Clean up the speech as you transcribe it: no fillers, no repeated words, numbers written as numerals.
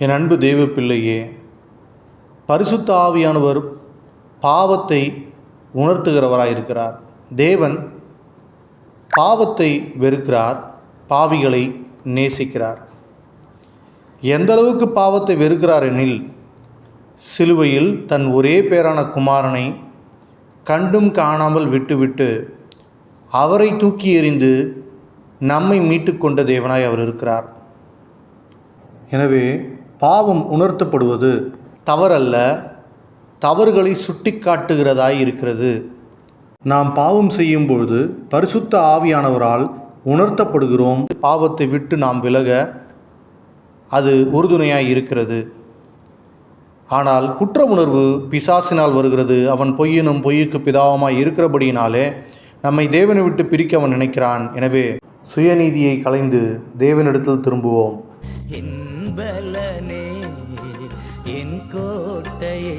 என் அன்பு தேவ பிள்ளையே, பரிசுத்த ஆவியானவர் பாவத்தை உணர்த்துகிறவராயிருக்கிறார். தேவன் பாவத்தை வெறுக்கிறார், பாவிகளை நேசிக்கிறார். எந்த அளவுக்கு பாவத்தை வெறுக்கிறார் எனில், சிலுவையில் தன் ஒரே பேரான குமாரனை கண்டும் காணாமல் விட்டுவிட்டு அவரை தூக்கி எறிந்து நம்மை மீட்டு கொண்ட தேவனாய் அவர் இருக்கிறார். எனவே பாவம் உணர்த்தப்படுவது தவறல்ல, தவறுகளை சுட்டி காட்டுகிறதாய் இருக்கிறது. நாம் பாவம் செய்யும் பொழுது பரிசுத்த ஆவியானவரால் உணர்த்தப்படுகிறோம். பாவத்தை விட்டு நாம் விலக அது உறுதுணையாய் இருக்கிறது. ஆனால் குற்ற உணர்வு பிசாசினால் வருகிறது. அவன் பொய்யனும் பொய்யுக்கு பிதாவுமாய் இருக்கிறபடியினாலே நம்மை தேவனை விட்டு பிரிக்க அவன் நினைக்கிறான். எனவே சுயநீதியை களைந்து தேவனிடத்தில் திரும்புவோம். என் பலனே, என் கோட்டையே,